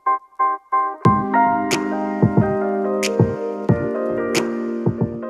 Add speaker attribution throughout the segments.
Speaker 1: Hey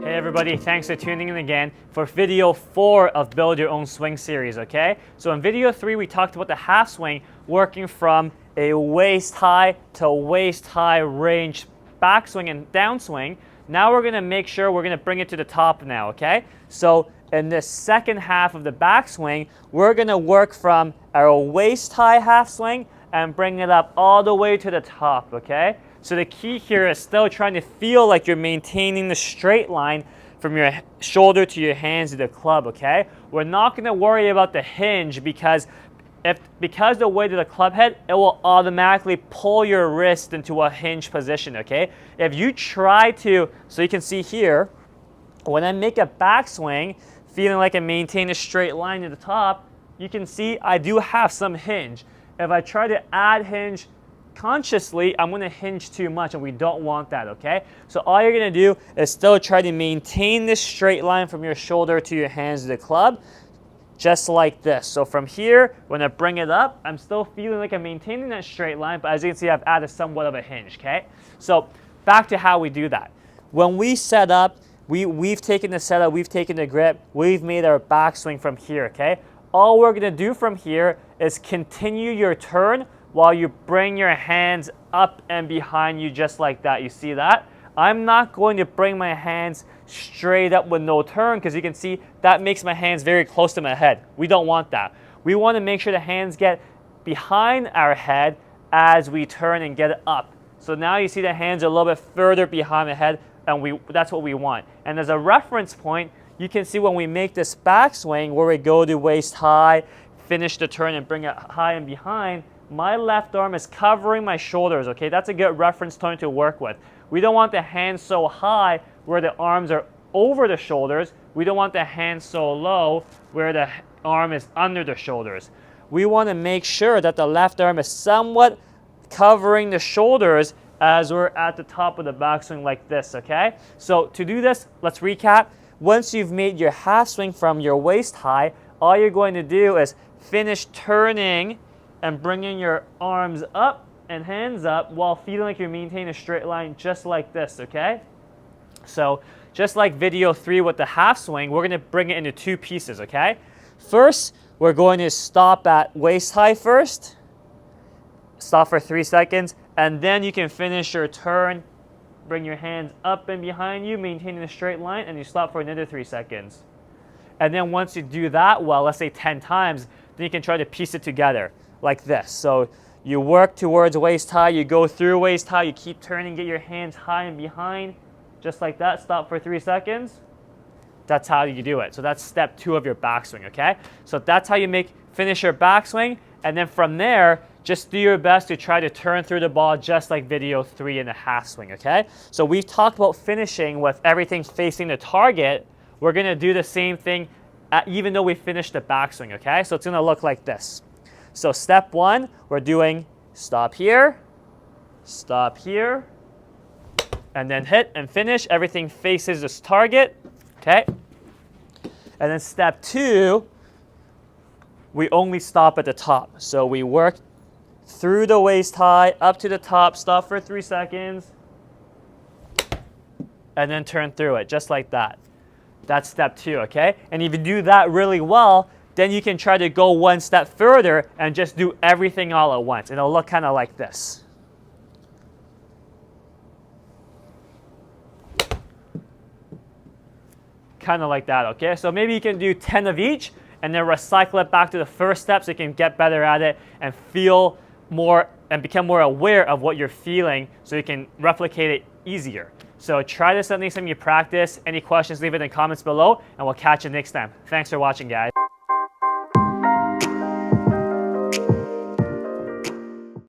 Speaker 1: everybody, thanks for tuning in again for video 4 of Build Your Own Swing series, okay? So in video 3 we talked about the half swing working from a waist high to waist high range backswing and downswing. Now we're going to make sure we're going to bring it to the top now, okay? So in the second half of the backswing, we're going to work from our waist high half swing and bring it up all the way to the top, okay? So the key here is still trying to feel like you're maintaining the straight line from your shoulder to your hands to the club, okay? We're not going to worry about the hinge because the weight of the club head, it will automatically pull your wrist into a hinge position, okay? If you try to, so you can see here, when I make a backswing, feeling like I maintain a straight line to the top, you can see I do have some hinge. If I try to add hinge consciously, I'm going to hinge too much, and we don't want that, okay? So all you're going to do is still try to maintain this straight line from your shoulder to your hands to the club, just like this. So from here, when I bring it up, I'm still feeling like I'm maintaining that straight line, but as you can see, I've added somewhat of a hinge, okay? So back to how we do that. When we set up, we've taken the setup, we've taken the grip, we've made our backswing from here, okay? All we're going to do from here is continue your turn while you bring your hands up and behind you just like that. You see that? I'm not going to bring my hands straight up with no turn because you can see that makes my hands very close to my head. We don't want that. We want to make sure the hands get behind our head as we turn and get it up. So now you see the hands are a little bit further behind the head, and that's what we want. And as a reference point, you can see when we make this backswing where we go to waist high, finish the turn and bring it high and behind, my left arm is covering my shoulders, okay? That's a good reference point to work with. We don't want the hands so high where the arms are over the shoulders. We don't want the hands so low where the arm is under the shoulders. We want to make sure that the left arm is somewhat covering the shoulders as we're at the top of the backswing like this, okay? So to do this, let's recap. Once you've made your half swing from your waist high, all you're going to do is finish turning and bringing your arms up and hands up while feeling like you're maintaining a straight line just like this, okay? So just like video 3 with the half swing, we're going to bring it into 2 pieces, okay? First, we're going to stop at waist high first, stop for 3 seconds, and then you can finish your turn, bring your hands up and behind you, maintaining a straight line, and you stop for another 3 seconds. And then once you do that well, let's say 10 times, then you can try to piece it together like this. So you work towards waist high, you go through waist high, you keep turning, get your hands high and behind, just like that, stop for 3 seconds. That's how you do it. So that's step 2 of your backswing, okay? So that's how you finish your backswing, and then from there, just do your best to try to turn through the ball just like video 3 in the half swing, okay? So we've talked about finishing with everything facing the target. We're going to do the same thing even though we finished the backswing, okay? So it's going to look like this. So step 1, we're doing stop here, and then hit and finish. Everything faces this target, okay? And then step 2, we only stop at the top. So we work through the waist high, up to the top, stop for 3 seconds, and then turn through it, just like that. That's step 2, okay? And if you do that really well, then you can try to go 1 step further and just do everything all at once. And it'll look kind of like this. Kind of like that, okay? So maybe you can do 10 of each and then recycle it back to the first step so you can get better at it and feel more and become more aware of what you're feeling so you can replicate it easier. So try this next time you practice. Any questions, leave it in the comments below, and we'll catch you next time. Thanks for watching, guys.